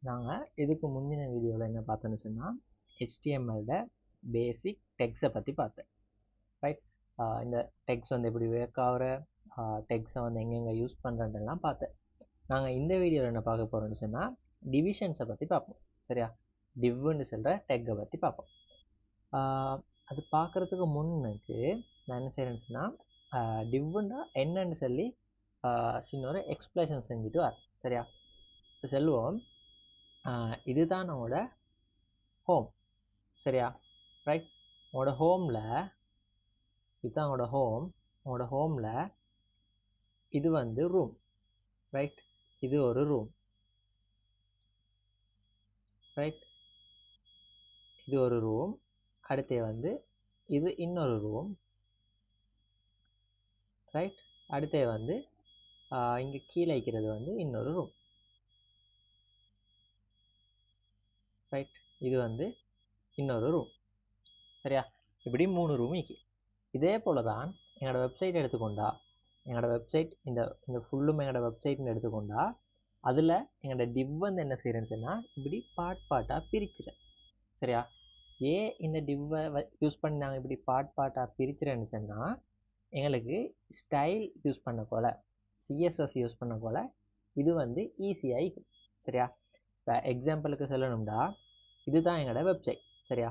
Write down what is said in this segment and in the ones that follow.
நாங்கள் இதுக்கு முந்தின வீடியோவில் என்ன பார்த்தோன்னு சொன்னால் HTML பேசிக் டெக்ஸை பற்றி பார்த்தேன். ரைட், இந்த டெக்ஸ் வந்து எப்படி ஒர்க் ஆகிற டெக்ஸை வந்து எங்கெங்கே யூஸ் பண்ணுறதெல்லாம் பார்த்தேன். நாங்கள் இந்த வீடியோவில் என்ன பார்க்க போகிறோம்னு சொன்னால் டிவிஷன்ஸை பற்றி பார்ப்போம். சரியா, டிவ்னு சொல்கிற டெக்கை பற்றி பார்ப்போம். அது பார்க்குறதுக்கு முன்னுக்கு நான் என்ன செய்கிறேன்னு சொன்னால் டிவ்னா என்னன்னு சொல்லி சின்ன ஒரு எக்ஸ்பிளேஷன் செஞ்சுட்டு வரேன். சரியா, இப்போ செல்வோம். இதுதான் நம்மளோட ஹோம். சரியா, ரைட். உங்களோட ஹோமில் இதுதான் உங்களோட ஹோம். உங்களோட ஹோமில் இது வந்து ரூம். ரைட், இது ஒரு ரூம். ரைட், இது ஒரு ரூம். அடுத்து வந்து இது இன்னொரு ரூம். ரைட், அடுத்து வந்து இங்கே கீழே வைக்கிறது வந்து இன்னொரு ரூம். ரைட், இது வந்து இன்னொரு ரூம். சரியா, இப்படி 3 ரூம் இருக்கு. இதே போல தான் எங்களோட வெப்சைட் எடுத்துக்கொண்டா, எங்களோட வெப்சைட் இந்த ஃபுல்லும் எங்களோட வெப்சைட்னு எடுத்துக்கொண்டா, அதில் எங்களோட டிவ் வந்து என்ன செய்கிறேன்னு சொன்னால் இப்படி பார்ட்டாக பிரிச்சுறேன். சரியா, இந்த டிவ்வை யூஸ் பண்ணி நாங்கள் இப்படி பார்ட்டாக பிரிச்சுறேன்னு சொன்னால் எங்களுக்கு ஸ்டைல் யூஸ் பண்ண போல், சிஎஸ்எஸ் யூஸ் பண்ண போல் இது வந்து ஈஸியாக இருக்கும். சரியா, இப்போ எக்ஸாம்பிளுக்கு சொல்லணும்டா, இதுதான் எங்களோட வெப்சைட். சரியா,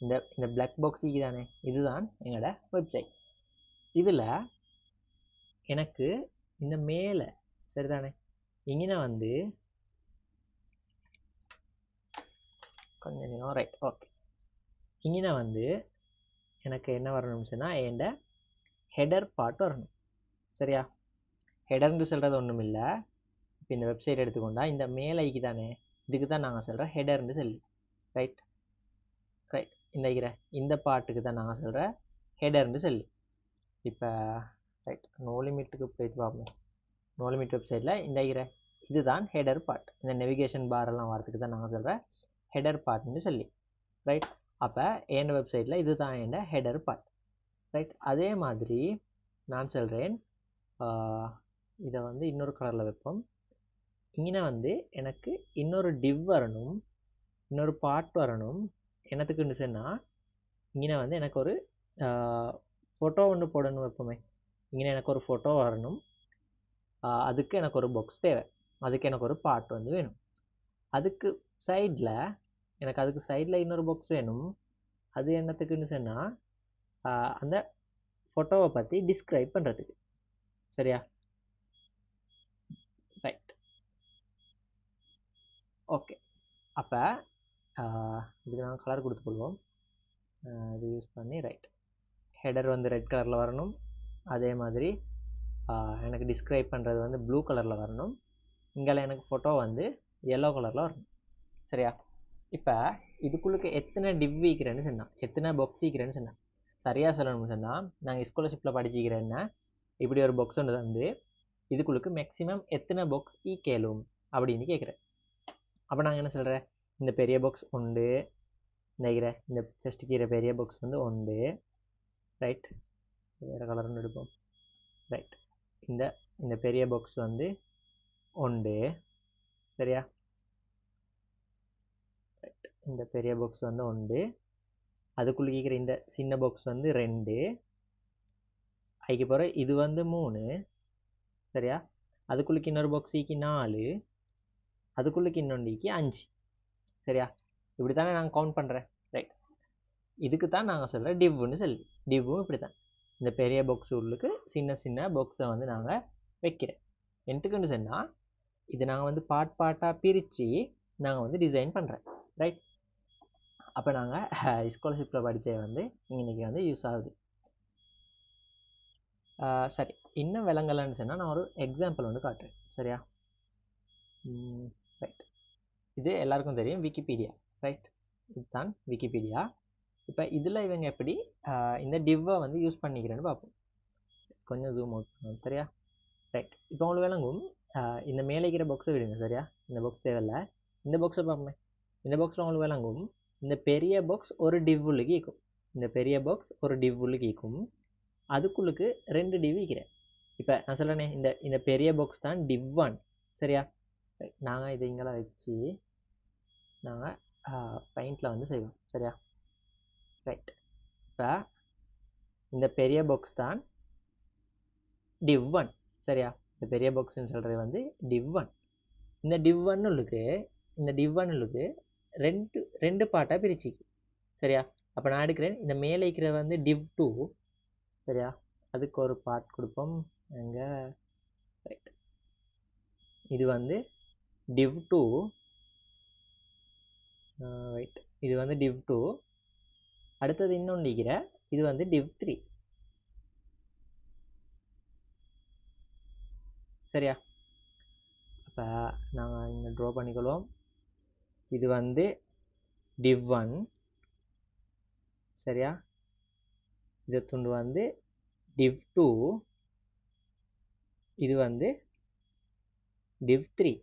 இந்த பிளாக் பாக்ஸுக்கு தானே இதுதான் எங்களோட வெப்சைட். இதில் எனக்கு இந்த மேலே சரிதானே இங்கே வந்து கொஞ்சம் ரைட், ஓகே. இங்கே வந்து எனக்கு என்ன வரணும்னு சொன்னால் என் ஹெடர் பார்ட் வரணும். சரியா, ஹெடர்னு சொல்கிறது ஒன்றும் இல்லை. இப்போ இந்த வெப்சைட் எடுத்துக்கொண்டா இந்த மேலைக்கு தானே, இதுக்கு தான் நாங்கள் சொல்கிறோம் ஹெடர்னு சொல்லி. ரைட், ரைட், இந்த பாட்டுக்கு தான் நாங்கள் சொல்கிற ஹெடர்னு சொல்லி. இப்போ ரைட், நோ லிமிட்டுக்கு போயிட்டு பார்ப்போம். நோ லிமிட் வெப்சைட்டில் இதுதான் ஹெடர் பார்ட். இந்த நெவிகேஷன் பாரெல்லாம் வரதுக்கு தான் நாங்கள் சொல்கிற ஹெடர் பார்ட்னு சொல்லி. ரைட், அப்போ என் வெப்சைட்டில் இதுதான் என் ஹெடர் பார்ட். ரைட், அதே மாதிரி நான் சொல்கிறேன் இதை வந்து இன்னொரு கலரில் வைப்போம். இங்கே வந்து எனக்கு இன்னொரு டிவ் வரணும், இன்னொரு பார்ட் வரணும். என்னத்துக்குன்னு சொன்னால் இங்கே வந்து எனக்கு ஒரு ஃபோட்டோ ஒன்று போடணும் வைப்போமே. இங்கே எனக்கு ஒரு ஃபோட்டோ வரணும். அதுக்கு எனக்கு ஒரு பாக்ஸ் தேவை. அதுக்கு எனக்கு ஒரு பார்ட் வந்து வேணும். அதுக்கு சைடில் இன்னொரு பாக்ஸ் வேணும். அது என்னத்துக்குன்னு சொன்னால் அந்த ஃபோட்டோவை பற்றி டிஸ்கிரைப் பண்ணுறதுக்கு. சரியா, ரைட், ஓகே. அப்போ இதுக்கு நாங்கள் கலர் கொடுத்துக்கொள்வோம். இது யூஸ் பண்ணி ரைட், ஹெடர் வந்து ரெட் கலரில் வரணும். அதே மாதிரி எனக்கு டிஸ்கிரைப் பண்ணுறது வந்து ப்ளூ கலரில் வரணும். இங்கே எனக்கு ஃபோட்டோ வந்து எல்லோ கலரில் வரணும். சரியா, இப்போ இதுக்குள்ளுக்கு எத்தனை டிவ் ஈக்கிறேன்னு சொன்னால், எத்தனை பாக்ஸ் ஈக்கிறேன்னு சொன்னேன். சரியாக சொல்லணும்னு சொன்னால் நாங்கள் ஸ்காலர்ஷிப்பில் படிச்சுக்கிறேன்னா இப்படி ஒரு பாக்ஸ் ஒன்று வந்து இதுக்குள்ளுக்கு மேக்ஸிமம் எத்தனை பாக்ஸ் ஈக்கேலும் அப்படின்னு கேட்குறேன். அப்போ நாங்கள் என்ன சொல்கிறேன், இந்த பெரிய பாக்ஸ் உண்டு, இந்த ஃபஸ்ட்டு கீரை பெரிய பாக்ஸ் வந்து உண்டு. ரைட், வேறு கலர்னு எடுப்போம். ரைட், இந்த பெரிய பாக்ஸ் வந்து உண்டு. சரியா, ரைட், இந்த பெரிய பாக்ஸ் வந்து உண்டு. அதுக்குள்ளே கேட்குற இந்த சின்ன பாக்ஸ் வந்து 2. அதுக்கு போகிற இது வந்து 3. சரியா, அதுக்குள்ளுக்கு இன்னொரு பாக்ஸிக்கு 4. அதுக்குள்ளுக்கு இன்னொன்றிக்கு 5. சரியா, இப்படி தானே நாங்கள் கவுண்ட் பண்ணுறேன். ரைட், இதுக்கு தான் நாங்கள் சொல்கிற டிவ்னு சொல்லி. டிவ்வும் இப்படி தான் இந்த பெரிய பாக்ஸ் உள்ளுக்கு சின்ன சின்ன பாக்ஸை வந்து நாங்கள் வைக்கிறேன். எதுக்குன்னு சொன்னால் இது நாங்கள் வந்து பார்ட்டாக பிரித்து நாங்கள் வந்து டிசைன் பண்ணுறேன். ரைட், அப்போ நாங்கள் ஸ்காலர்ஷிப்பில் படித்தது வந்து இன்றைக்கி வந்து யூஸ் ஆகுது. சரி, இன்னும் விளங்கலைன்னு சொன்னால் நான் ஒரு எக்ஸாம்பிள் வந்து காட்டுறேன். சரியா, ரைட், இது எல்லாருக்கும் தெரியும் விக்கிபீடியா. ரைட், இதுதான் விக்கிபீடியா. இப்போ இதில் இவங்க எப்படி இந்த டிவ்வை வந்து யூஸ் பண்ணிக்கிறேன்னு பார்ப்போம். கொஞ்சம் ஜூம் அவுட் பண்ணுவோம். சரியா, ரைட், இப்போ உங்களுக்கு விளங்கும். இந்த மேலே இருக்கிற பாக்ஸை விடுங்க. சரியா, இந்த பாக்ஸ் தேவையில்லை. இந்த பாக்ஸை பார்ப்போமே. இந்த பாக்ஸில் உங்களுக்கு விளங்கும் இந்த பெரிய பாக்ஸ் ஒரு டிவ் உள்ளுக்கு இருக்கும். இந்த பெரிய பாக்ஸ் ஒரு டிவ் உள்ளுக்கு இருக்கும். அதுக்குள்ளுக்கு 2 டிவ் இருக்கிறேன். இப்போ நான் சொல்கிறேனே இந்த பெரிய பாக்ஸ் தான் டிவ் 1. சரியா, ரைட், நாங்கள் இதை இங்கெல்லாம் வச்சு நாங்கள் பெயிண்டில் வந்து செய்வோம். சரியா? ரைட், இப்போ இந்த பெரிய பாக்ஸ் தான் div 1. சரியா? இந்த பெரிய பாக்ஸ்ன்னு சொல்கிறது வந்து div 1. இந்த div 1 உள்ளுக்கு இந்த div 1 உள்ளுக்கு ரெண்டு பார்ட்டாக பிரிச்சிக்கு. சரியா? அப்போ நான் எடுக்கிறேன் இந்த மேலே இருக்கிற வந்து div 2. சரியா? அதுக்கு ஒரு பார்ட் கொடுப்போம். எங்கே? ரைட், இது வந்து div 2. ரைட், இது வந்து div 2. அடுத்தது இன்னொன்று இருக்கிற இது வந்து div 3. சரியா? அப்போ நாங்கள் இங்கே ட்ரா பண்ணிக்கொள்வோம். இது வந்து div 1. சரியா? இது துண்டு வந்து div 2. இது வந்து div 3.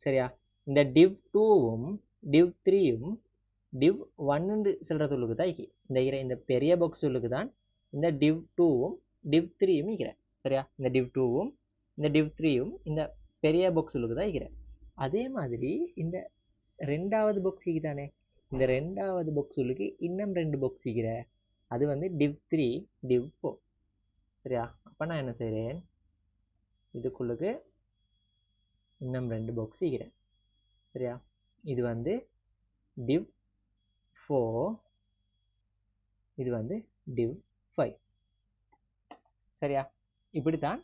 சரியா? இந்த div 2வும் div 3யும் div 1 சொல்கிற சொல்லுக்கு தான் இந்த பெரிய பாக்ஸ் சொல்லுக்கு தான் இந்த div 2வும் div 3யும் இருக்கிறேன். சரியா? இந்த div 2வும் இந்த div 3யும் இந்த பெரிய பாக்ஸ் சொல்லுக்கு தான் இருக்கிறேன். அதே மாதிரி இந்த ரெண்டாவது பாக்ஸ் தானே, இந்த ரெண்டாவது பாக்ஸ் சொல்லுக்கு இன்னும் 2 பாக்ஸ் இருக்கிற அது வந்து div 3 div 4. சரியா? அப்போ நான் என்ன செய்கிறேன், இதுக்குள்ளுக்கு இன்னும் 2 பாக்ஸ் இருக்கிறேன். சரியா? இது வந்து div 4, இது வந்து div 5. சரியா? இப்படித்தான்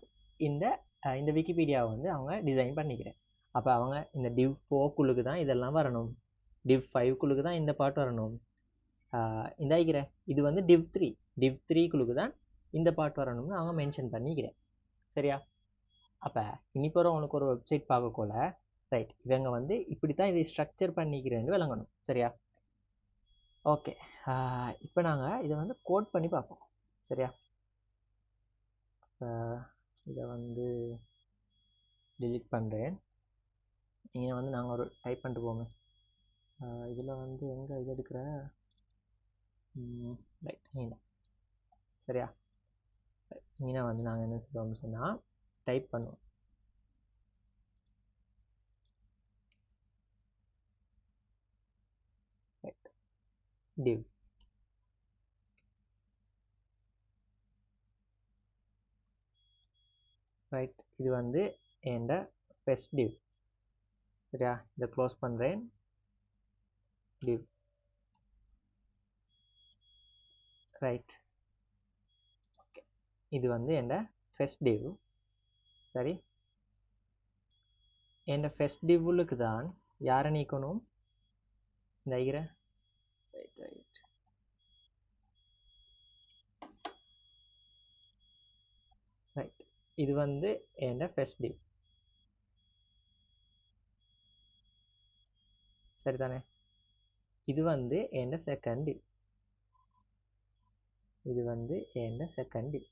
இந்த விக்கிபீடியாவை வந்து அவங்க டிசைன் பண்ணிக்கிறேன். அப்போ அவங்க இந்த div 4க்குள்ளுக்கு தான் இதெல்லாம் வரணும், div 5க்குள்ளுக்கு தான் இந்த பாட்டு வரணும். இந்த ஐக்கிறேன் இது வந்து div 3க்குள்ளுக்கு தான் இந்த பாட்டு வரணும்னு அவங்க மென்ஷன் பண்ணிக்கிறேன். சரியா? அப்போ இனிப்பறம் உனக்கு ஒரு வெப்சைட் பார்க்கக்குள்ள ரைட், இவங்க வந்து இப்படி தான் இதை ஸ்ட்ரக்சர் பண்ணிக்கிறேன்னு விளங்கணும். சரியா? ஓகே, இப்போ நாங்கள் இதை வந்து கோட் பண்ணி பார்ப்போம். சரியா? இதை வந்து delete பண்ணுறேன். நீங்கள் வந்து நாங்கள் ஒரு டைப் பண்ணிட்டு போங்க. இதில் வந்து எங்கே இது எடுக்கிற ரைட் இங்கே. சரியா? இங்கே வந்து நாங்கள் என்ன செய்வோம்னு சொன்னால் டைப் பண்ணுவோம். Right, div. ரைட், இது வந்து என்ற ஃபர்ஸ்ட் div. சரியா? இதை க்ளோஸ் பண்ணுறேன். div. ரைட், ஓகே, இது வந்து என்ற ஃபர்ஸ்ட் div. சரி, என்ற ஃபர்ஸ்ட் divலுக்கு தான் யாரை நீக்கணும், இந்த ஐகிற. ரைட் ரைட், ரைட், இது வந்து என்ற ஃபர்ஸ்ட் div. சரிதானே? இது வந்து என்ற செகண்ட் div. இது வந்து என்ற செகண்ட் div.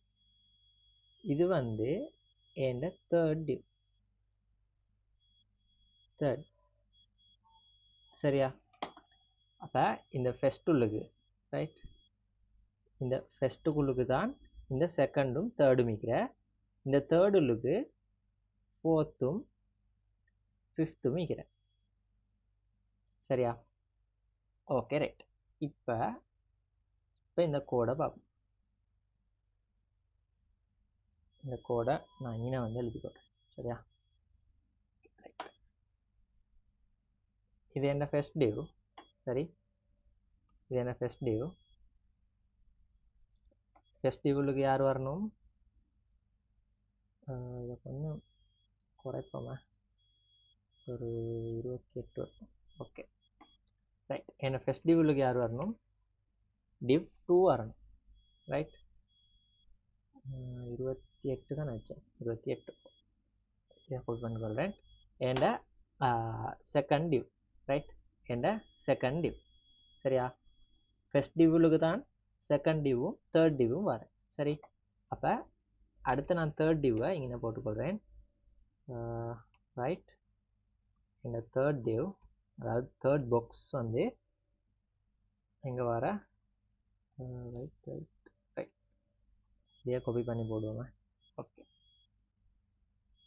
இது வந்து என்ற தேர்ட் div. தேர்ட். சரியா? அப்போ இந்த ஃபர்ஸ்ட்டுள்ளுக்கு ரைட், இந்த ஃபர்ஸ்ட்டுக்குள்ளுக்கு தான் இந்த செகண்டும் தேர்டும் இருக்கிற, இந்த தேர்டுள்ளுக்கு ஃபோர்த்தும் ஃபிஃப்த்தும் இருக்கிற. சரியா? ஓகே ரைட், இப்போ இந்த கோடை பார்ப்போம். இந்த கோடை நான் இங்கே வந்து எழுதி போடுறேன். சரியா? ரைட், இது என்ன ஃபர்ஸ்ட் div. சரி, இது என்ன ஃபர்ஸ்ட் div. ஃபர்ஸ்ட் divலுக்கு யார் வரணும், இதை கொஞ்சம் குறைப்போமா, ஒரு 28 வரணும். ஓகே ரைட், என்ன ஃபர்ஸ்ட் divலுக்கு யார் வரணும், div 2 வரணும். ரைட், 28 தான் வச்சேன், 28. இதை ஹோல்ட் பண்ணி கொள்கிறேன். என்ற செகண்ட் div. ரைட், என்ற செகண்ட் div. சரியா? ஃபர்ஸ்ட் divலுக்கு தான் செகண்ட் divவும் தேர்ட் divவும் வரேன். சரி, அப்போ அடுத்து நான் தேர்ட் divவை இங்கே போட்டுக்கொள்கிறேன். ரைட், இந்த தேர்ட் div, அதாவது தேர்ட் பாக்ஸ் வந்து எங்கே வர, ரைட் ரைட் ரைட், இதையே காப்பி பண்ணி போடுவோங்க. ஓகே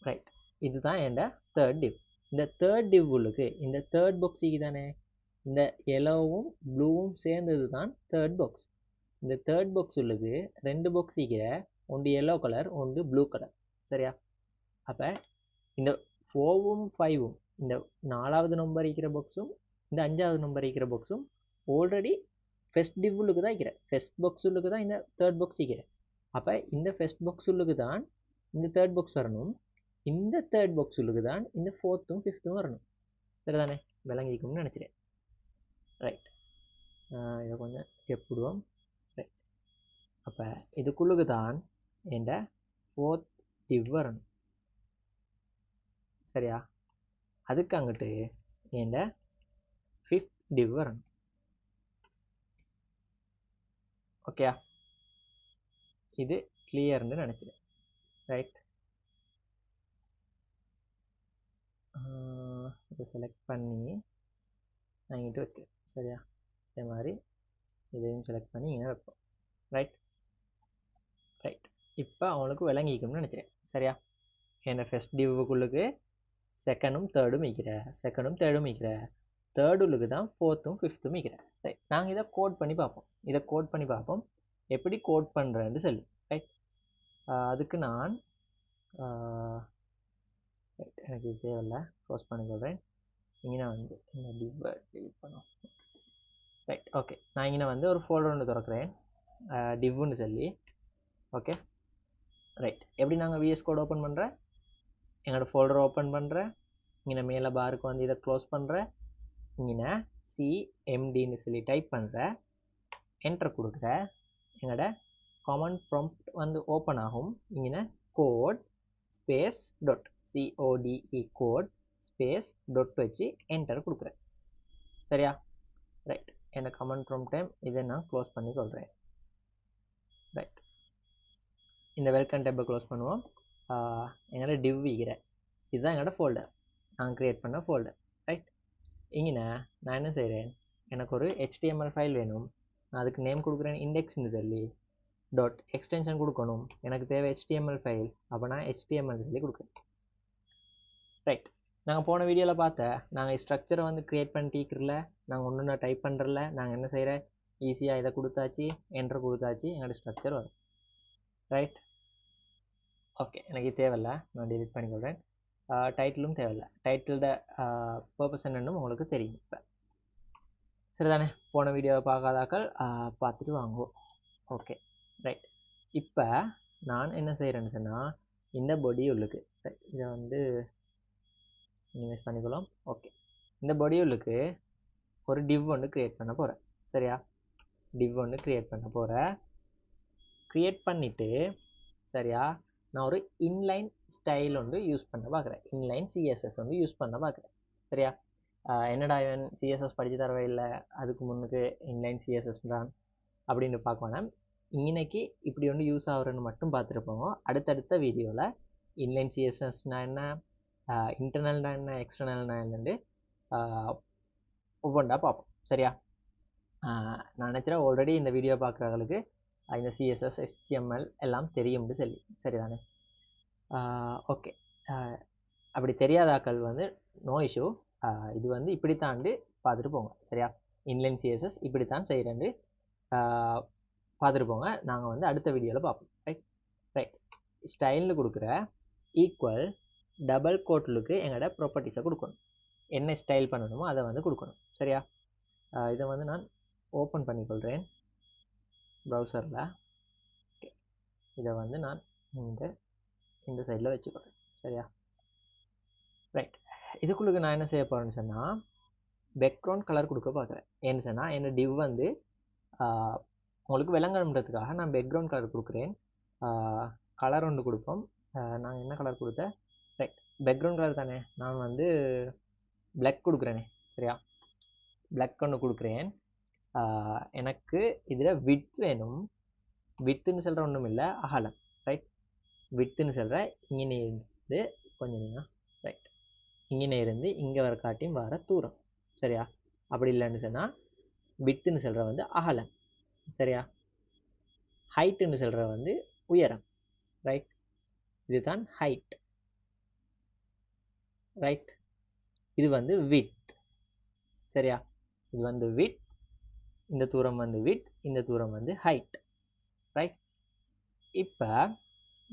ரைட், இதுதான் என் தேர்ட் div. இந்த தேர்ட் டிவ் உள்ளுக்கு இந்த தேர்ட் பாக்ஸுக்கு தானே இந்த எல்லோவும் ப்ளூவும் சேர்ந்தது தான் தேர்ட் பாக்ஸ். இந்த தேர்ட் பாக்ஸ் உள்ளுக்கு 2 பாக்ஸ் இருக்கிற, ஒன்று எல்லோ கலர் ஒன்று ப்ளூ கலர். சரியா? அப்போ இந்த 4வும் 5வும் இந்த 4வது நம்பர் இருக்கிற பாக்ஸும் இந்த 5வது நம்பர் இருக்கிற பாக்ஸும் ஆல்ரெடி ஃபர்ஸ்ட் டிவ் உள்ளுக்கு தான் இருக்கிற. ஃபர்ஸ்ட் பாக்ஸ் உள்ளுக்கு தான் இந்த தேர்ட் பாக்ஸ் இருக்கிற. அப்போ இந்த ஃபர்ஸ்ட் பாக்ஸ் உள்ளுக்கு தான் இந்த தேர்ட் பாக்ஸ் வரணும். இந்த தேர்ட் பாக்ஸ் உள்ளுக்கு தான் இந்த 4த்தும் 5த்தும் வரணும். சரிதானே? விளங்கிக்கும்னு நினச்சிட்டேன். ரைட். இதை கொஞ்சம் எப்படிவோம். ரைட். அப்போ இதுக்குள்ளுக்கு தான் என்ற 4th டிவ் வரணும். சரியா? அதுக்கு அங்கிட்டு என்ற 5th டிவ் வரணும். ஓகேயா? இது கிளியர்னு நினச்சிட்டேன். ரைட். இதை செலக்ட் பண்ணி நான் இங்கிட்டு வைக்கிறேன். சரியா? அதே மாதிரி இதையும் செலக்ட் பண்ணி இங்கே வைப்போம். ரைட். ரைட். இப்போ அவங்களுக்கு விளங்கிக்கும்னு நினச்சிட்டேன். சரியா? என்ன ஃபர்ஸ்ட் டிவ்வுக்குள்ளுக்கு செகண்டும் தேர்டும் வைக்கிற, செகண்டும் தேர்டும் வைக்கிற, தேர்டுள்ளுக்கு தான் 4த்தும் 5த்தும் வைக்கிற. ரைட். நாங்கள் இதை கோட் பண்ணி பார்ப்போம். இதை கோட் பண்ணி பார்ப்போம் எப்படி கோட் பண்ணுறேன்னு சொல்லி. ரைட். அதுக்கு நான் எனக்கு இது தேவையில்லை, க்ளோஸ் பண்ணிக்கொள்கிறேன். இங்கே வந்து இந்த டிவ்வை டெலிட் பண்ணோம். ரைட். ஓகே. நான் இங்கே வந்து ஒரு ஃபோல்டர் ஒன்று திறக்கிறேன், டிவ்வுன்னு சொல்லி. ஓகே. ரைட். எப்படி நாங்கள் விஎஸ் கோட் ஓப்பன் பண்ணுறேன், எங்களோட ஃபோல்டர் ஓப்பன் பண்ணுறேன், இங்கே மேலே பாருக்கு வந்து இதை க்ளோஸ் பண்ணுறேன், இங்கே சிஎம்டின்னு சொல்லி டைப் பண்ணுறேன், என்டர் கொடுக்குற, எங்களோட கமாண்ட் ப்ராம்ப்ட் வந்து ஓப்பன் ஆகும். இங்கே code space dot C O D E code space dot வச்சு என்டர் கொடுக்குறேன். சரியா? ரைட். என்ன கமாண்ட் ப்ராம்ப்ட் டைம் இதை நான் க்ளோஸ் பண்ணி கொள்கிறேன். ரைட். இந்த வெல்கம் டேப்பை க்ளோஸ் பண்ணுவோம். எங்களோட டிவ் வைக்கிற இதுதான் எங்களோட ஃபோல்டர், நான் க்ரியேட் பண்ண ஃபோல்டர். ரைட். இங்கே நான் என்ன செய்கிறேன், எனக்கு ஒரு HTML ஃபைல் வேணும். நான் அதுக்கு நேம் கொடுக்குறேன் இண்டெக்ஸ்னு சொல்லி. டாட் எக்ஸ்டென்ஷன் கொடுக்கணும். எனக்கு தேவை HTML ஃபைல். அப்போ நான் HTML சொல்லி கொடுக்குறேன். ரைட். நாங்கள் போன வீடியோவில் பார்த்த நாங்கள் ஸ்ட்ரக்சரை வந்து க்ரியேட் பண்ணிட்டிருக்கல, நாங்கள் ஒன்று டைப் பண்ணுறல, நாங்கள் என்ன செய்கிறேன், ஈஸியாக இதை கொடுத்தாச்சு, என்டர் கொடுத்தாச்சு, எங்களோட ஸ்ட்ரக்சர் வரும். ரைட். ஓகே. எனக்கு இது தேவையில்லை, நான் டிலீட் பண்ணிக்கொள்கிறேன். டைட்டிலும் தேவையில்லை. டைட்டிலோட பர்பஸ் என்னன்னு உங்களுக்கு தெரியும். இப்போ சரிதானே? போன வீடியோவை பார்க்காதாக்கள் பார்த்துட்டு வாங்குவோம். ஓகே. ரைட். இப்போ நான் என்ன செய்கிறேன்னு சொன்னால், இந்த பாடி உள்ளுக்கு இதை வந்து இன்வெஸ்ட் பண்ணிக்கலாம். ஓகே. இந்த பாடி உள்ளுக்கு ஒரு டிவ் ஒன்று க்ரியேட் பண்ண போகிறேன். சரியா? டிவ் ஒன்று க்ரியேட் பண்ண போகிறேன். க்ரியேட் பண்ணிவிட்டு சரியா, நான் ஒரு இன்லைன் ஸ்டைல் ஒன்று யூஸ் பண்ண பார்க்குறேன். இன்லைன் சிஎஸ்எஸ் வந்து யூஸ் பண்ண பார்க்குறேன். சரியா? என்னடா இவன் சிஎஸ்எஸ் படித்து தரவே இல்லை, அதுக்கு முன்னுக்கு இன்லைன் சிஎஸ்எஸ் தான் அப்படின்னு பார்க்கணும். இன்னைக்கு இப்படி ஒன்று யூஸ் ஆகுறன்னு மட்டும் பார்த்துருப்போங்க. அடுத்தடுத்த வீடியோவில் இன்லைன் சிஎஸ்எஸ்னா என்ன, இன்டர்னல்னா என்ன, எக்ஸ்டர்னல்னா என்னன்னு ஒவ்வொன்றா பார்ப்போம். சரியா? நான் நினச்சிறேன் ஆல்ரெடி இந்த வீடியோ பார்க்குறவங்களுக்கு இந்த சிஎஸ்எஸ் HTML எல்லாம் தெரியும்னு சொல்லி. சரிதானே? ஓகே. அப்படி தெரியாதாக்கள் வந்து நோ இஷ்யூ, இது வந்து இப்படித்தாண்டு பார்த்துட்டு போங்க. சரியா? இன்லைன் சிஎஸ்எஸ் இப்படித்தான் செய்கிறேன்னு பார்த்துட்டு போங்க. நாங்கள் வந்து அடுத்த வீடியோவில் பார்ப்போம். ரைட். ரைட். ஸ்டைல்னு கொடுக்குற ஈக்குவல் டபுள் கோட்லுக்கு எங்களோட ப்ராப்பர்ட்டிஸை கொடுக்கணும். என்ன ஸ்டைல் பண்ணணுமோ அதை வந்து கொடுக்கணும். சரியா? இதை வந்து நான் ஓப்பன் பண்ணிக்கொள்கிறேன் ப்ரௌசரில். ஓகே. இதை வந்து நான் இந்த சைடில் வச்சுக்கிறேன். சரியா? ரைட். இதுக்குள்ளுக்கு நான் என்ன செய்ய போகிறேன்னு சொன்னால், பேக்ரவுண்ட் கலர் கொடுக்க பார்க்குறேன். ஏன்னு சொன்னால் என்னோட டிவ் வந்து உங்களுக்கு விளங்கணுன்றதுக்காக நான் பேக்ரவுண்ட் கலர் கொடுக்குறேன். கலர் ஒன்று கொடுப்போம். நாங்கள் என்ன கலர் கொடுத்தேன், ரைட், பேக்ரவுண்ட் கலர் தானே, நான் வந்து பிளாக் கொடுக்குறேனே. சரியா? பிளாக் ஒன்று கொடுக்குறேன். எனக்கு இதில் விட்த் வேணும். வித்துன்னு சொல்கிற ஒன்றும் இல்லை, அகலம். ரைட். வித்துன்னு சொல்கிற இங்கே இருந்து கொஞ்சம் நீங்கள் ரைட் இங்கே இருந்து இங்கே வர காட்டியும் வர தூரம். சரியா? அப்படி இல்லைன்னு சொன்னால் வித்துன்னு சொல்கிற வந்து அகலம். சரியா? ஹைட்டுன்னு சொல்கிற வந்து உயரம். ரைட். இதுதான் ஹைட். ரைட். இது வந்து width. சரியா? இது வந்து width, இந்த தூரம் வந்து width, இந்த தூரம் வந்து height. ரைட்? இப்போ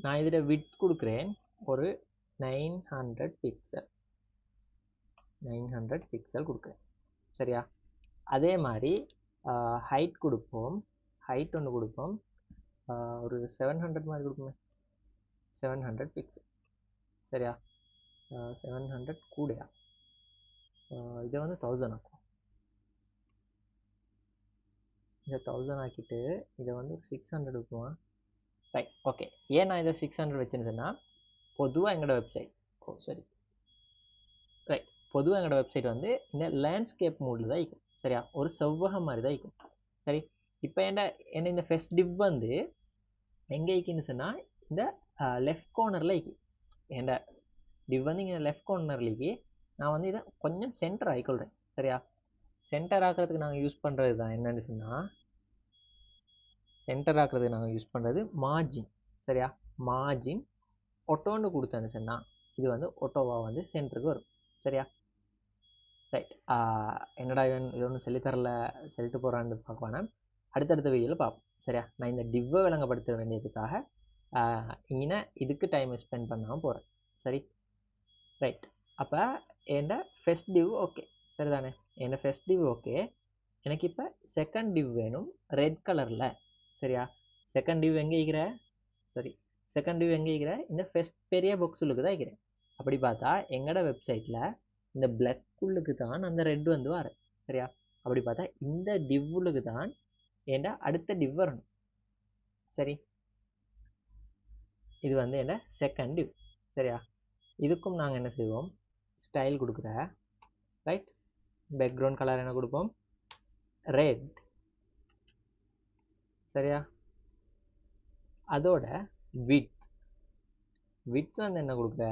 நான் இதில் width கொடுக்குறேன் ஒரு 900 பிக்சல். 900 பிக்சல் கொடுக்குறேன். சரியா? அதே மாதிரி ஹைட் கொடுப்போம். ஹைட் ஒன்று கொடுப்போம். ஒரு 700 மாதிரி கொடுப்போமே. 700 பிக்சல். சரியா? 700 கூடயா? இதை வந்து 1000 ஆக்கும். இதை 1000 ஆக்கிட்டு இதை வந்து 600 இருக்குமா? Right, okay. ஏன் நான் இதை 600 வச்சுருந்தேன்னா, பொதுவாக எங்களோட வெப்சைட் சரி ரைட், பொதுவாக எங்களோட வெப்சைட் வந்து இந்த லேண்ட்ஸ்கேப் மோடில் தான் இருக்கும். சரியா? ஒரு செவ்வகம் மாதிரி தான் இருக்கும். சரி, இப்போ என்ன இந்த ஃபர்ஸ்ட் டிவ் வந்து எங்கே இருக்குன்னு சொன்னால் இந்த லெஃப்ட் கார்னரில் இருக்கு. என் டிவ் வந்து இங்கே லெஃப்ட் கார்னரில் இருக்கு. நான் வந்து இதை கொஞ்சம் சென்டர் ஆகிக்கொள்கிறேன். சரியா? சென்டர் ஆக்கிறதுக்கு நாங்கள் யூஸ் பண்ணுறது தான் என்னென்னு சொன்னால், சென்டர் ஆக்கிறதுக்கு நாங்கள் யூஸ் பண்ணுறது மார்ஜின். சரியா? மார்ஜின் ஒட்டோன்னு கொடுத்தேன்னு சொன்னால் இது வந்து ஒட்டோவாக வந்து சென்டருக்கு வரும். சரியா? ரைட், என்னடா இது ஒன்றும் சொல்லித்தரல சொல்லிட்டு போகிறான்னு பார்க்கவானா, அடுத்தடுத்த வீடியோவில் பார்ப்போம். சரியா? நான் இந்த டிவ்வை விளங்கப்படுத்த வேண்டியதுக்காக இங்கே இதுக்கு டைம் ஸ்பெண்ட் பண்ணாமல் போகிறேன். சரி, ரைட். அப்போ என் ஃபர்ஸ்ட் டிவ் ஓகே, சரிதானே? என் ஃபர்ஸ்ட் டிவ் ஓகே. எனக்கு இப்போ செகண்ட் டிவ் வேணும் ரெட் கலரில். சரியா? செகண்ட் டிவ் எங்கே இருக்கிற? சரி, செகண்ட் டிவ் எங்கே இருக்கிற? இந்த ஃபர்ஸ்ட் பெரிய பாக்ஸுக்கு தான் இருக்கிறேன். அப்படி பார்த்தா எங்களோட வெப்சைட்டில் இந்த பிளாக் உள்ளுக்கு தான் அந்த ரெட் வந்து வர. சரியா? அப்படி பார்த்தா இந்த டிவ்வுக்கு தான் ஏண்டா அடுத்த டிவ் வரணும். சரி, இது வந்து என்ன செகண்ட் டிவ். சரியா? இதுக்கும் நாங்கள் என்ன செய்வோம், ஸ்டைல் கொடுக்குற. ரைட், பேக்ரவுண்ட் கலர் என்ன கொடுப்போம்? ரெட். சரியா? அதோட வித் வந்து என்ன கொடுக்குற?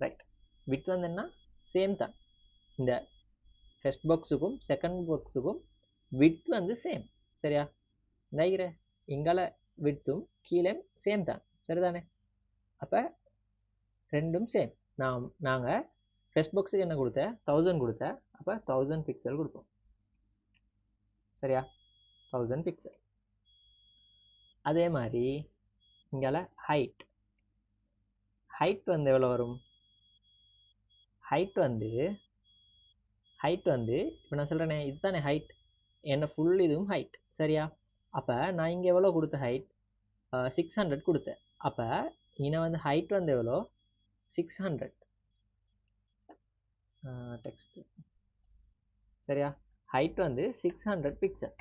ரைட், வித் வந்து என்ன சேம் தான். இந்த ஃபர்ஸ்ட் பாக்ஸுக்கும் செகண்ட் பாக்ஸுக்கும் வித் வந்து சேம். சரியா? நினைக்கிற இங்கால வித்தும் கீழே சேம் தான். சரிதானே? அப்போ ரெண்டும் சேம். நாங்கள் ஃபர்ஸ்ட் பாக்ஸுக்கு என்ன கொடுத்தேன்? 1000 கொடுத்தேன். அப்போ 1000 பிக்சல் கொடுப்போம். சரியா? 1000 பிக்சல். அதே மாதிரி இங்கால ஹைட் வந்து எவ்வளோ வரும்? ஹைட் வந்து இப்போ நான் சொல்கிறேனே, இதுதானே ஹைட். என்ன ஃபுல் இதுவும் ஹைட். சரியா? அப்போ நான் இங்கே எவ்வளோ கொடுத்த ஹைட்? 600 கொடுத்தேன். அப்போ இங்கே வந்து ஹைட் வந்து எவ்வளோ? 600 டெக்ஸ்ட். சரியா? ஹைட் வந்து 600 பிக்சல்.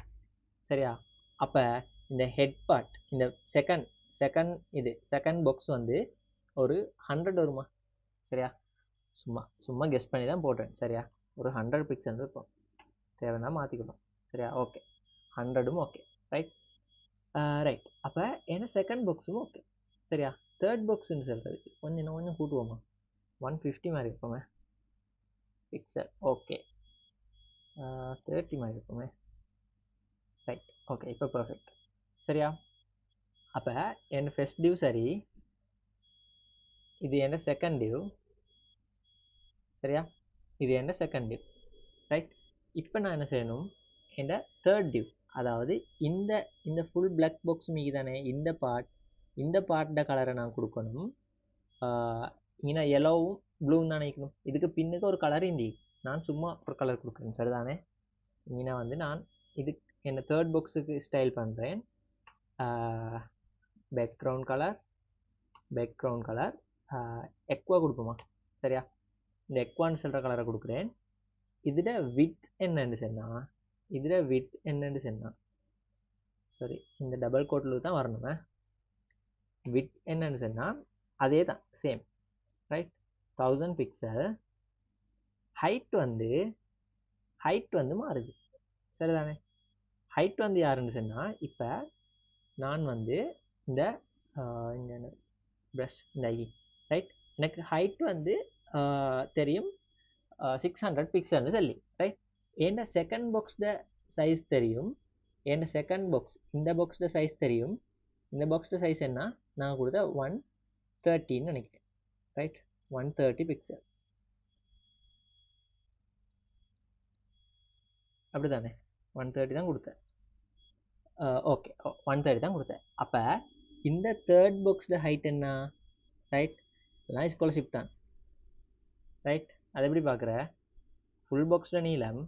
சரியா? அப்போ இந்த ஹெட் பார்ட், இந்த செகண்ட் பாக்ஸ் வந்து ஒரு 100 வருமா? சரியா? சும்மா கெஸ் பண்ணி தான் போடுறேன். சரியா? ஒரு 100 பிக்சல் இருக்கும். தேவைன்னா மாற்றிக்கணும். சரியா? ஓகே, 100ம் ஓகே. Right, right. அப்போ ஏன்னா செகண்ட் பாக்ஸும் ஓகே. சரியா? தேர்ட் பாக்ஸ்ன்னு சொல்கிறது கொஞ்சம் கூட்டுவோமா? 150 மாதிரி இருப்போமே பிக்சல். ஓகே, 30 மாதிரி இருப்போமே. ரைட், ஓகே, இப்போ பர்ஃபெக்ட். சரியா? அப்போ என் ஃபர்ஸ்ட் டிவ் சரி, இது என்ன செகண்ட் டிவ். சரியா? இது என்ன செகண்ட் டிவ். ரைட், இப்போ நான் என்ன செய்யணும்? என் தேர்ட் டிவ், அதாவது இந்த ஃபுல் பிளாக் பாக்ஸ் மீது தானே இந்த பார்ட்டோட கலரை நான் கொடுக்கணும். இங்கே எல்லோவும் ப்ளூவும் தானே இருக்கணும். இதுக்கு பின்னுக்கு ஒரு கலர் இந்தி, நான் சும்மா ஒரு கலர் கொடுக்குறேன். சரிதானே? இங்கே வந்து நான் இது என்ன தேர்ட் பாக்ஸுக்கு ஸ்டைல் பண்ணுறேன். பேக்ரவுண்ட் கலர் எக்வா கொடுப்போமா? சரியா? இந்த எக்வான்னு சொல்கிற கலரை கொடுக்குறேன். இதில் வித் என்னன்னு சொன்னால் சரி, இந்த டபுள் கோட்டில் தான் வரணுமே. வித் என்னன்னு சொன்னால் அதே தான், சேம். Right, 1000 pixel. ஹைட் வந்து மாறுது. சரிதானே? ஹைட் வந்து யாருன்னு சொன்னால், இப்போ நான் வந்து இந்த ப்ரஷ் இந்த ரைட், எனக்கு ஹைட் வந்து தெரியும் 600 பிக்சல்னு சொல்லி. ரைட், என்ன செகண்ட் பாக்ஸோட சைஸ் தெரியும். என்ன செகண்ட் பாக்ஸ் இந்த பாக்ஸோட சைஸ் தெரியும். இந்த பாக்ஸோட சைஸ் என்ன? நான் கொடுத்த 130ன்னு நினைக்கிறேன். Right, 130 pixel. அப்படி தானே 130 தான் கொடுத்தேன். ஓகே 130 தான் கொடுத்தேன். அப்போ இந்த தேர்ட் பாக்ஸில் ஹைட் என்ன? ரைட், எல்லாம் ஸ்காலர்ஷிப் தான். ரைட், அது எப்படி பார்க்குற? ஃபுல் பாக்ஸில் நீளம்,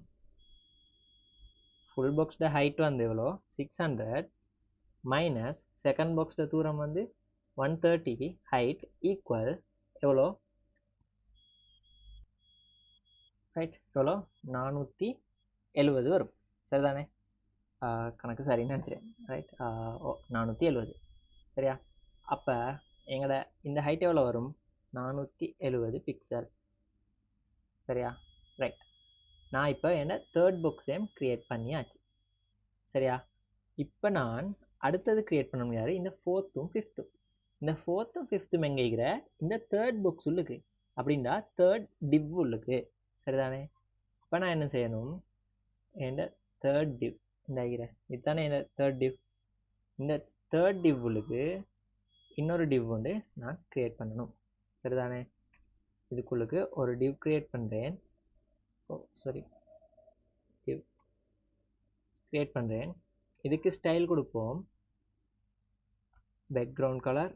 ஃபுல் பாக்ஸில் ஹைட் வந்து எவ்வளோ? 600 மைனஸ் செகண்ட் பாக்ஸில் தூரம் வந்து 130 ஹைட் ஈக்குவல் எவ்வளோ? ரைட், எவ்வளோ? 470 வரும். சரிதானே? கணக்கு சரின்னு நினச்சிட்டேன். ரைட், 470. சரியா? அப்போ எங்களோட இந்த ஹைட் எவ்வளோ வரும்? 470 பிக்சல். சரியா? ரைட், நான் இப்போ என்ன தேர்ட் பாக்ஸையும் க்ரியேட் பண்ணியாச்சு. சரியா? இப்போ நான் அடுத்தது க்ரியேட் பண்ண முடியாது இந்த ஃபோர்த்தும் ஃபிஃப்த்தும். இந்த ஃபோர்த்தும் ஃபிஃப்த்தும் எங்கே இருக்கிற? இந்த தேர்ட் பாக்ஸ் உள்ளுக்கு. அப்படின்னா தேர்ட் டிவ் உள்ளுக்கு. சரிதானே? இப்போ நான் என்ன செய்யணும்? என் தேர்ட் டிவ் இந்த ஆகிறேன், இதுதானே என் தேர்ட் டிவ். இந்த தேர்ட் டிவ் உள்ளுக்கு இன்னொரு டிவ் வந்து நான் க்ரியேட் பண்ணணும். சரிதானே? இதுக்குள்ளுக்கு ஒரு டிவ் க்ரியேட் பண்ணுறேன். டிவ் க்ரியேட் பண்ணுறேன். இதுக்கு ஸ்டைல் கொடுப்போம் பேக்ரவுண்ட் கலர்.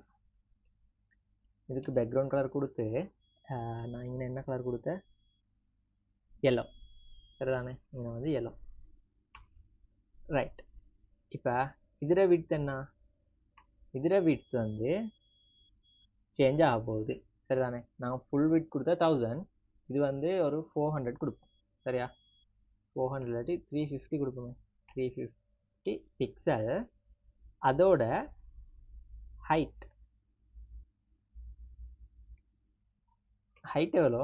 இதுக்கு பேக்ரவுண்ட் கலர் கொடுத்து நான் இங்கே என்ன கலர் கொடுத்தேன்? எல்லோ. சரிதானே? இங்கே வந்து எல்லோ. ரைட், இப்போ இதில் விட்த் என்ன? இதில் விட்த் வந்து சேஞ்ச் ஆக போகுது. சரிதானே? நான் ஃபுல் விட்த் கொடுத்தா 1000, இது வந்து ஒரு 400 கொடுப்போம். சரியா? 400 இல்லாட்டி 350 கொடுப்போமே. 350 பிக்சல். அதோட ஹைட் எவ்வளோ?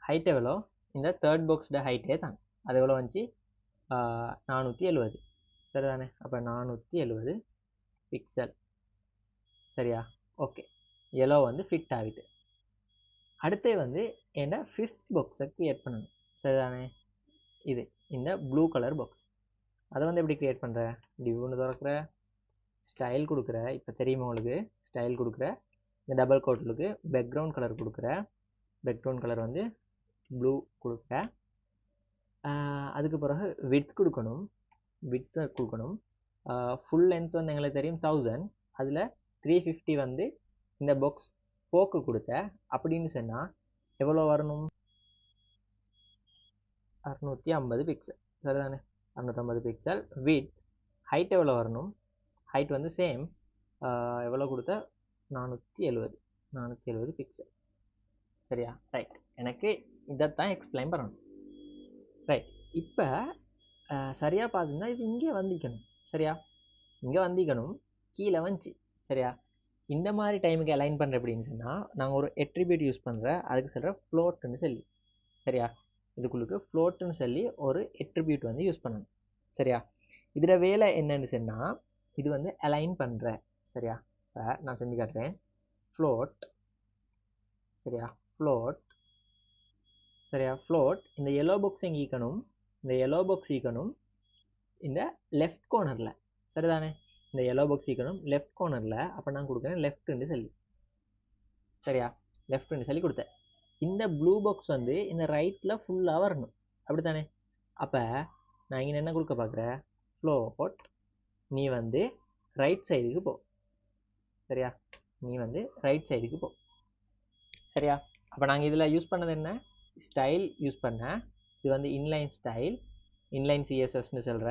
ஹைட் எவ்வளோ? இந்த தேர்ட் பாக்ஸோட ஹைட்டே தான். அது எவ்வளோ வந்துச்சு? 470. சரிதானே? அப்போ 470 பிக்சல். சரியா? ஓகே, எல்லோ வந்து ஃபிட் ஆகிட்டு. அடுத்து வந்து என்ன ஃபிஃப்த் பாக்ஸை க்ரியேட் பண்ணணும். சரிதானே? இது இந்த ப்ளூ கலர் பாக்ஸ். அதை வந்து எப்படி க்ரியேட் பண்ணுற? டிவ்னு திறக்கிற, ஸ்டைல் கொடுக்குற. இப்போ தெரியுமா உங்களுக்கு? ஸ்டைல் கொடுக்குற, இந்த டபுள் கோட்டுக்கு பேக்ரவுண்ட் கலர் கொடுக்குற. பேக்ரவுண்ட் கலர் வந்து ப்ளூ கொடுக்குற. அதுக்கு பிறகு விட்த் கொடுக்கணும். விட்த் கொடுக்கணும். ஃபுல் லென்த் வந்து எங்களுக்கு தெரியும் 1000. அதில் 350 வந்து இந்த பாக்ஸ் போக்கு கொடுத்த. அப்படின்னு சொன்னால் எவ்வளோ வரணும்? 650 பிக்சல். சரிதானே? 650 பிக்சல். வித் ஹைட் எவ்வளோ வரணும்? ஹைட் வந்து சேம், எவ்வளோ கொடுத்த? 470 பிக்சல். சரியா? ரைட், எனக்கு இதைத்தான் எக்ஸ்பிளைன் பண்ணணும். ரைட், இப்போ சரியாக பார்த்தீங்கன்னா இது இங்கே வந்திக்கணும். சரியா? இங்கே வந்திக்கணும், கீழே வந்துச்சு. சரியா? இந்த மாதிரி டைமுக்கு அலைன் பண்ணுற அப்படின்னு சொன்னால் நாங்கள் ஒரு எட்ரிபியூட் யூஸ் பண்ணுறேன். அதுக்கு சொல்கிற ஃப்ளோட்டுன்னு சொல்லி. சரியா? இதுக்குள்ளுக்கு ஃப்ளோட்டுன்னு சொல்லி ஒரு எட்ரிபியூட் வந்து யூஸ் பண்ணணும். சரியா? இதில் வேலை என்னன்னு சொன்னால் இது வந்து அலைன் பண்ணுறேன். சரியா? இப்போ நான் செஞ்சு காட்டுறேன். ஃப்ளோட். சரியா? ஃப்ளோட். சரியா? ஃப்ளோட். இந்த எல்லோ பாக்ஸ் எங்கே ஈக்கணும்? இந்த எல்லோ பாக்ஸ் ஈக்கணும் இந்த லெஃப்ட் கார்னரில். சரிதானே? இந்த எல்லோ பாக்ஸ் ஈக்கணும் லெஃப்ட் கார்னரில். அப்போ நான் கொடுக்குறேன் லெஃப்ட்டுன்னு சொல்லி. சரியா? லெஃப்ட்டுன்னு சொல்லி கொடுத்தேன். இந்த ப்ளூ பாக்ஸ் வந்து இந்த ரைட்டில் ஃபுல்லாக வரணும். அப்படி தானே? அப்போ நான் இங்கே என்ன கொடுக்க பார்க்குறேன்? ஃப்ளோட், நீ வந்து ரைட் சைடுக்கு போ. சரியா? நீ வந்து ரைட் சைடுக்கு போ. சரியா? அப்போ நாங்கள் இதில் யூஸ் பண்ணது என்ன? ஸ்டைல் யூஸ் பண்ணேன். இது வந்து இன்லைன் ஸ்டைல், இன்லைன் சிஎஸ்எஸ்ன்னு சொல்கிற.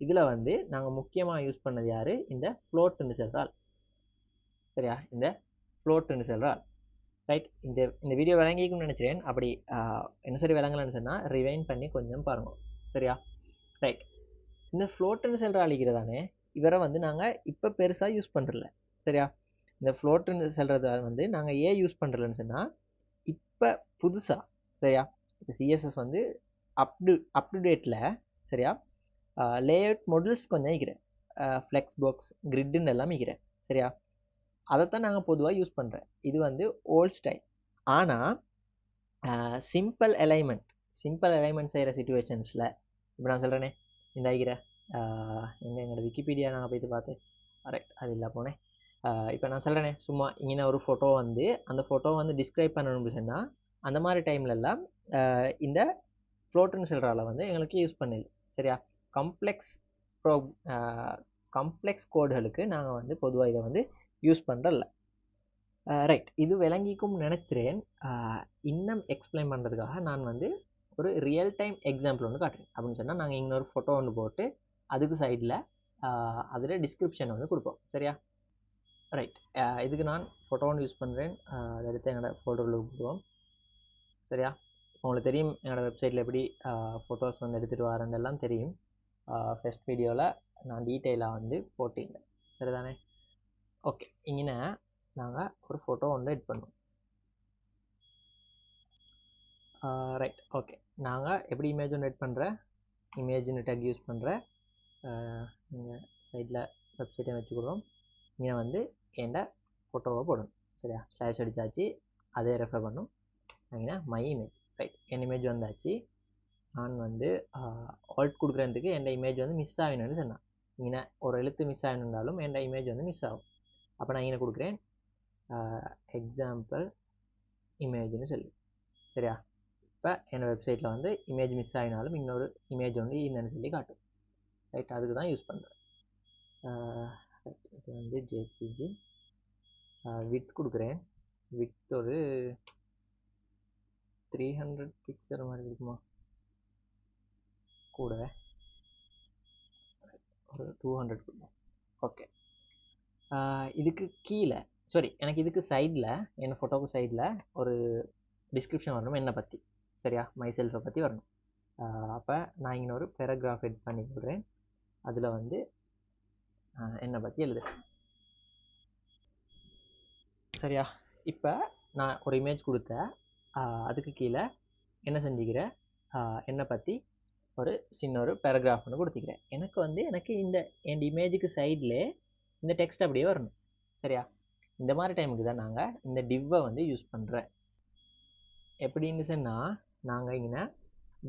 இதில் வந்து நாங்கள் முக்கியமாக யூஸ் பண்ணது யார்? இந்த ஃப்ளோட்டுன்னு சொல்கிறாள். சரியா? இந்த ஃப்ளோட்டுன்னு சொல்கிறாள். ரைட், இந்த வீடியோ விளங்கிக்கும்னு நினச்சிறேன். அப்படி என்ன சரி விளங்கலன்னு சொன்னால் ரிவைன் பண்ணி கொஞ்சம் பாருங்கள். சரியா? ரைட், இந்த ஃப்ளோட்டுன்னு சொல்கிற அழிக்கிறதானே இவரை வந்து நாங்கள் இப்போ பெருசாக யூஸ் பண்ணுறல. சரியா? இந்த ஃப்ளோட்டுன்னு சொல்கிறத வந்து நாங்கள் ஏன் யூஸ் பண்ணுறலன்னு சொன்னால் இப்போ புதுசாக. சரியா? இப்போ சிஎஸ்எஸ் வந்து அப்டுடேட்டில். சரியா? லேஅவுட் மாடல்ஸ் கொஞ்சம் இருக்கிறேன், ஃப்ளெக்ஸ் பாக்ஸ், கிரிட்டுன்னு எல்லாம் இருக்கிறேன். சரியா? அதைத்தான் நாங்கள் பொதுவாக யூஸ் பண்ணுறேன். இது வந்து ஓல்ட் ஸ்டைல். ஆனால் சிம்பிள் அலைன்மெண்ட் செய்கிற சிச்சுவேஷன்ஸில் இப்போ நான் சொல்கிறேனே, இந்த ஆகிற எங்களோட விக்கிபீடியா நாங்கள் போய்ட்டு பார்த்தேன். கரெக்ட், அது இல்லை போனேன். இப்போ நான் சொல்கிறேனே, சும்மா இங்கே ஒரு ஃபோட்டோ வந்து அந்த ஃபோட்டோ வந்து டிஸ்கிரைப் பண்ணணும்னு சொன்னால் அந்த மாதிரி டைம்லெல்லாம் இந்த ஃப்ளோட்டுன்னு சொல்கிறால வந்து எங்களுக்கு யூஸ் பண்ணல. சரியா, கம்ப்ளெக்ஸ் ப்ரோ கம்ப்ளெக்ஸ் கோடுகளுக்கு நாங்கள் வந்து பொதுவாக இதை வந்து யூஸ் பண்ணுறல. ரைட், இது விளங்கிக்கும் நினச்சிறேன். இன்னும் எக்ஸ்பிளைன் பண்ணுறதுக்காக நான் வந்து ஒரு ரியல் டைம் எக்ஸாம்பிள் ஒன்று காட்டுறேன். அப்படின்னு சொன்னால் நாங்கள் இன்னொரு ஃபோட்டோ ஒன்று போட்டு அதுக்கு சைடில் அதில் டிஸ்கிரிப்ஷன் வந்து கொடுப்போம். சரியா, ரைட். இதுக்கு நான் ஃபோட்டோ ஒன்று யூஸ் பண்ணுறேன். அதை எடுத்து எங்களோட ஃபோட்டோவில் கொடுப்போம். சரியா, உங்களுக்கு தெரியும் என்னோடய வெப்சைட்டில் எப்படி ஃபோட்டோஸ் வந்து எடுத்துகிட்டு வரேன்னெல்லாம் தெரியும். ஃபஸ்ட் வீடியோவில் நான் டீட்டெயிலாக வந்து போட்டிருந்தேன். சரிதானே? ஓகே, இங்கே நாங்கள் ஒரு ஃபோட்டோ ஒன்று எட் பண்ணுவோம். Right, okay. நாங்கள் எப்படி இமேஜ் ஒன்று எட் பண்ணுற, இமேஜ்னு டேக் யூஸ் பண்ணுற இங்கே சைடில் வெப்சைட்டை வச்சுக்கிடுவோம். இங்கே வந்து என்ட ஃபோட்டோவை போடணும். சரியா, ஸ்லாஷ் அடித்தாச்சு, அதே ரெஃபர் பண்ணும். இங்கே my image. Right, N image வந்தாச்சு. நான் வந்து ஆல்ட் கொடுக்குறதுக்கு என் இமேஜ் வந்து மிஸ் ஆகணும்னு சொன்னேன். இங்கே ஒரு எழுத்து மிஸ் ஆகணுன்னாலும் என் இமேஜ் வந்து மிஸ் ஆகும். அப்போ நான் இங்கே கொடுக்குறேன் எக்ஸாம்பிள் இமேஜ்னு சொல்லி. சரியா, இப்போ என்னோடய வெப்சைட்டில் வந்து இமேஜ் மிஸ் ஆகினாலும் இன்னொரு இமேஜ் வந்து என்னன்னு சொல்லி காட்டும். ரைட், அதுக்கு தான் யூஸ் பண்ணுறேன். ரைட், இது வந்து ஜேபிஜி. வித் கொடுக்குறேன். வித் ஒரு 300 பிக்சல் மாதிரி இருக்குமா, கூட ஒரு 200 கொடுக்கும். ஓகே, இதுக்கு கீழே எனக்கு இதுக்கு சைடில் என் ஃபோட்டோவுக்கு சைடில் ஒரு டிஸ்கிரிப்ஷன் வரணும் என்னை பற்றி. சரியா, மை செல்ஃபை பற்றி வரணும். அப்போ நான் இங்கே ஒரு பேராகிராஃப் எட் பண்ணி கொடுக்குறேன். அதில் வந்து என்னை பற்றி எழுதுறேன். சரியா, இப்போ நான் ஒரு இமேஜ் கொடுத்தேன். அதுக்கு கீழே என்ன செஞ்சுக்கிறேன், என்னை பற்றி ஒரு சின்ன ஒரு பேராகிராஃப் ஒன்று கொடுத்துக்கிறேன். எனக்கு இந்த என் இமேஜுக்கு சைட்லே இந்த டெக்ஸ்ட் அப்படியே வரணும். சரியா, இந்த மாதிரி டைமுக்கு தான் நாங்கள் இந்த டிவ்வை வந்து யூஸ் பண்ணுறேன். எப்படின்னு சொன்னால், நாங்கள் இங்கே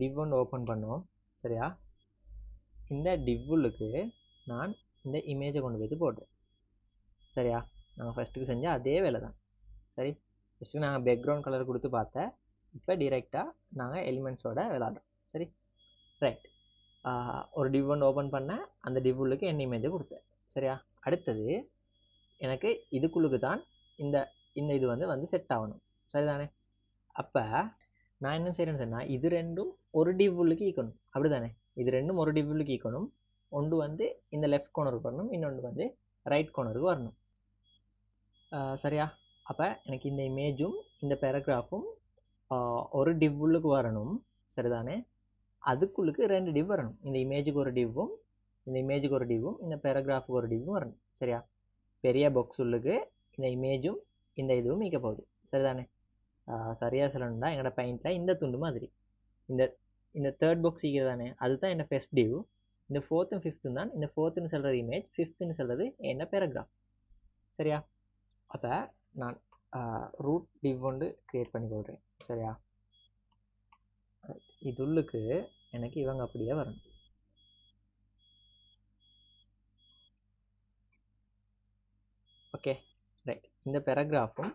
டிவ் ஒன்று ஓப்பன் பண்ணுவோம். சரியா, இந்த டிவ்வுளுக்கு நான் இந்த இமேஜை கொண்டு போய் போடுறேன். சரியா, நாங்கள் ஃபஸ்ட்டுக்கு செஞ்ச அதே வேலை தான். சரி, ஃபஸ்ட்டுக்கு நாங்கள் பேக்ரவுண்ட் கலர் கொடுத்து பார்த்தேன். இப்போ டிரெக்டாக நாங்கள் எலிமெண்ட்ஸோட விளாட்றோம். சரி, ரைட். ஒரு டிவ் ஒன்று ஓப்பன் பண்ணேன், அந்த டிவ்வுளுக்கு என் இமேஜை கொடுத்தேன். சரியா, அடுத்தது எனக்கு இதுக்குள்ளுக்கு தான் இந்த இந்த இது வந்து செட் ஆகணும். சரிதானே? அப்போ நான் என்ன செய்கிறேன்னு சொன்னால், இது ரெண்டும் ஒரு டிவ்வுளுக்கு ஈக்கணும். அப்படி தானே? இது ரெண்டும் ஒரு டிவ்வுளுக்கு ஈக்கணும். ஒன்று வந்து இந்த லெஃப்ட் கார்னருக்கு வரணும், இன்னொன்று வந்து ரைட் கார்னருக்கு வரணும். சரியா, அப்போ எனக்கு இந்த இமேஜும் இந்த பேராகிராஃபும் ஒரு டிவ்வுளுக்கு வரணும். சரிதானே? அதுக்குள்ளுக்கு 2 டிவ் வரணும். இந்த இமேஜுக்கு ஒரு டிவ்வும், இந்த இமேஜுக்கு ஒரு டிவ்வும், இந்த பேராகிராஃபுக்கு ஒரு டிவ்வும் வரணும். சரியா, பெரிய பாக்ஸ் உள்ளுக்கு இந்த இமேஜும் இந்த இதுவும் மீக்க போகுது. சரிதானே? சரியாக சொல்லணும்னா என்னோடய பெயிண்டில் இந்த துண்டு மாதிரி இந்த இந்த தேர்ட் பாக்ஸ் தானே, அதுதான் என்ன ஃபர்ஸ்ட் டிவ். இந்த 4th and 5th தான், இந்த 4th சொல்கிறது இமேஜ், 5th சொல்கிறது என்ன பேராகிராஃப். சரியா, அப்போ நான் ரூட் டிவ் ஒன்று க்ரியேட் பண்ணி கொள்கிறேன். சரியா, இதுள்ளுக்கு எனக்கு இவங்க அப்படியே வரணும். Okay, right. இந்த பேராகிராஃபும்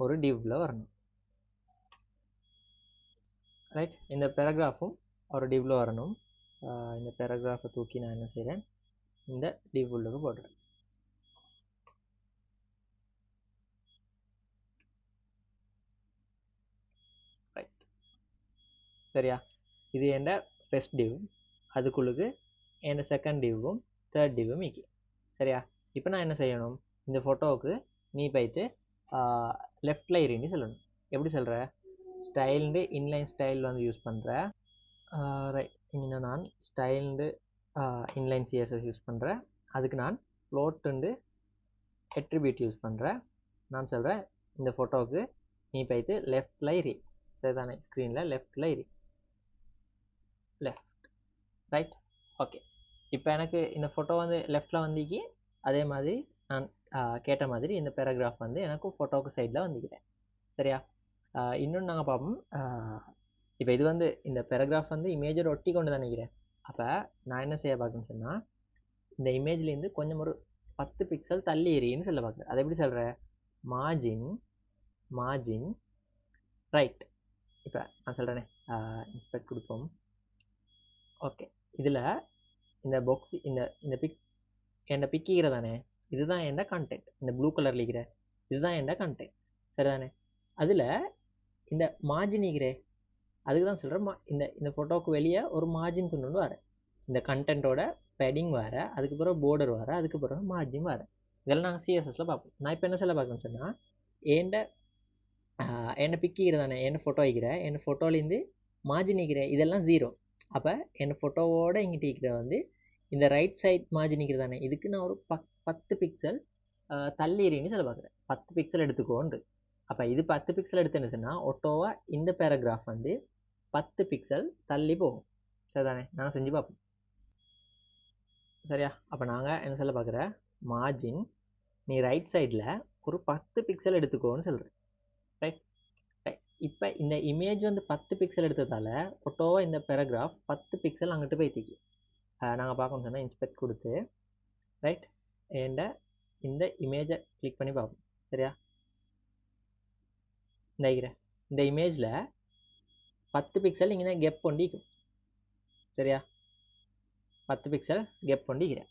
ஒரு டிவ்வில் வரணும். ரைட், இந்த பேராகிராஃபும் ஒரு டிவ்வில் வரணும். இந்த பேராகிராஃபை தூக்கி நான் என்ன செய்கிறேன், இந்த டிவ் உள்ளுக்கு போடுறேன். ரைட், சரியா, இது என் ஃபர்ஸ்ட் டிவ், அதுக்குள்ளுக்கு என் செகண்ட் டிவ்வும் தேர்ட் டிவ்வும் மீக்கி. சரியா, இப்போ நான் என்ன செய்யணும், இந்த ஃபோட்டோவுக்கு நீ போய்த்து லெஃப்டில் இருன்னு சொல்லணும். எப்படி சொல்கிற, ஸ்டைல்டு இன்லைன் ஸ்டைல் வந்து யூஸ் பண்ணுறேன். ரைட், இங்கே நான் ஸ்டைல்டு இன்லைன் சிஎஸ்எஸ் யூஸ் பண்ணுறேன். அதுக்கு நான் ஃப்ளோட்டுண்டு அட்ரிபியூட் யூஸ் பண்ணுறேன். நான் சொல்கிறேன், இந்த ஃபோட்டோவுக்கு நீ போய்த்து லெஃப்டில் இரு. சரிதானே, ஸ்க்ரீனில் லெஃப்டில் இரு. Left, right. ஓகே, இப்போ எனக்கு இந்த ஃபோட்டோ வந்து லெஃப்டில் வந்திக்கி. அதே மாதிரி நான் கேட்ட மாதிரி இந்த பேராகிராஃப் வந்து எனக்கு ஃபோட்டோவுக்கு சைடில் வந்துக்கிறேன். சரியா, இன்னொன்று நாங்கள் பார்ப்போம். இப்போ இது வந்து இந்த பேராகிராஃப் வந்து இமேஜோட ஒட்டி கொண்டு தான் நினைக்கிறேன். அப்போ நான் என்ன செய்ய பார்க்கணும்னு சொன்னால், இந்த இமேஜ்லேருந்து கொஞ்சம் ஒரு 10 பிக்சல் தள்ளி எறின்னு சொல்ல பார்க்குறேன். அதை எப்படி சொல்கிறேன், மார்ஜின் ரைட். இப்போ நான் சொல்கிறேனே இன்ஸ்பெக்ட் கொடுப்போம். ஓகே, இதில் இந்த பாக்ஸ் இந்த இந்த பிக் என்ன பிக்கிக்கிறதானே, இதுதான் என்ன கண்டென்ட். இந்த ப்ளூ கலரில் இருக்கிற இதுதான் என்ன கண்டென்ட், சரிதானே? அதில் இந்த மார்ஜின் இருக்கிறே, அதுக்கு தான் சொல்கிறேன். இந்த இந்த ஃபோட்டோவுக்கு வெளியே ஒரு மார்ஜின் கொண்டு வந்து வரேன். இந்த கண்டென்ட்டோட பேடிங் வர, அதுக்கு பிறகு போர்டர் வர, அதுக்கு பிறகு மார்ஜின் வர. இதெல்லாம் நாங்கள் சிஎஸ்எஸில் பார்ப்போம். நான் இப்போ என்ன சொல்ல பார்க்கணும்னு சொன்னால், என்ன பிக்கிக்கிறதானே, என்ன ஃபோட்டோ வைக்கிறேன், என்ன ஃபோட்டோலேருந்து மார்ஜின் வைக்கிறேன், இதெல்லாம் 0. அப்போ என் ஃபோட்டோவோட இங்கிட்ட இருக்கிற வந்து இந்த ரைட் சைட் மார்ஜின் நிற்கிறதானே, இதுக்கு நான் ஒரு 10 பிக்சல் தள்ளிடுன்னு சொல்ல பார்க்குறேன். 10 பிக்சல் எடுத்துக்கோண்டு. அப்போ இது 10 பிக்சல் எடுத்துன்னு சொன்னால் ஒட்டோவாக இந்த பேராகிராஃப் வந்து 10 பிக்சல் தள்ளி போகும், சரிதானே? நாங்கள் செஞ்சு பார்ப்போம், சரியா? அப்போ நாங்கள் என்ன சொல்ல பார்க்குற, மார்ஜின் நீ ரைட் சைடில் ஒரு 10 பிக்சல் எடுத்துக்கோன்னு சொல்கிறேன், ரைட்? இப்போ இந்த இமேஜ் வந்து 10 பிக்சல் எடுத்ததால் ஒட்டோவாக இந்த பேராகிராஃப் 10 பிக்சல் அங்கிட்டு போய்த்திக்கு. நாங்கள் பார்க்கணும்னு சொன்னால் இன்ஸ்பெக்ட் கொடுத்து ரைட் இந்த இமேஜை கிளிக் பண்ணி பார்ப்போம், சரியா? இந்த இமேஜில் 10 பிக்சல் இங்கே கெப் கொண்டிக்கும், சரியா? 10 பிக்சல் கெப் கொண்டிக்கிறேன்,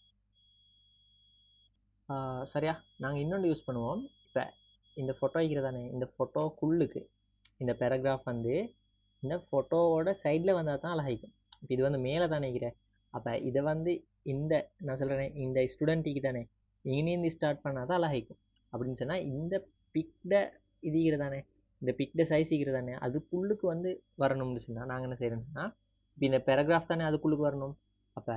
சரியா? நாங்கள் இன்னொன்று யூஸ் பண்ணுவோம். இப்போ இந்த ஃபோட்டோ வைக்கிறதானே, இந்த ஃபோட்டோக்குள்ளுக்கு இந்த பேராகிராஃப் வந்து இந்த ஃபோட்டோவோட சைடில் வந்தால் தான் அழகாய்க்கும். இப்போ இது வந்து மேலே தானே இருக்கிறேன். அப்போ இதை வந்து இந்த நான் சொல்கிறேன், இந்த ஸ்டூடெண்ட்டுக்கு தானே இங்கிருந்து ஸ்டார்ட் பண்ணால் தான் அழகாய்க்கும். அப்படின்னு சொன்னால் இந்த பிக்டை இதுகிறதானே, இந்த பிக்டை சைஸ் இருக்கிறதானே அதுக்குள்ளுக்கு வந்து வரணும்னு சொன்னால் நாங்கள் என்ன செய்கிறோம்னா, இப்போ இந்த பேராகிராஃப் தானே அதுக்குள்ளுக்கு வரணும். அப்போ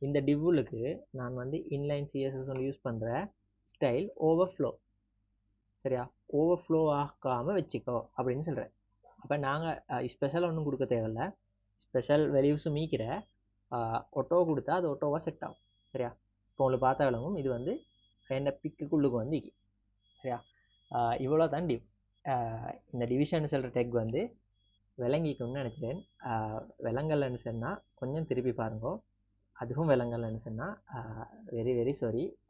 இந்த டிவ்வுலுக்கு நான் வந்து இன்லைன் சிஎஸ்எஸ் ஒன்று யூஸ் பண்ணுற ஸ்டைல் ஓவர்ஃப்ளோ, சரியா? ஓவர்ஃப்ளோ ஆக்காமல் வச்சுக்கோ அப்படின்னு சொல்கிறேன். அப்போ நாங்கள் ஸ்பெஷல் ஒன்றும் கொடுக்க தேவையில்ல, ஸ்பெஷல் வேல்யூஸும் மீக்கிற ஒட்டோ கொடுத்தா அது ஒட்டோவாக செட் ஆகும், சரியா? இப்போ உங்களுக்கு பார்த்தா விளங்கும் இது வந்து என்ன பிக்குக்குள்ளுக்கு வந்து, சரியா? இவ்வளோ தான் இந்த டிவிஷன் சொல்கிற டெக் வந்து விளங்கிக்கணும்னு நினச்சிட்டேன். விலங்கல்னு சொன்னால் கொஞ்சம் திருப்பி பாருங்க, அதுவும் விலங்கல்னு சொன்னால் வெரி வெரி சாரி.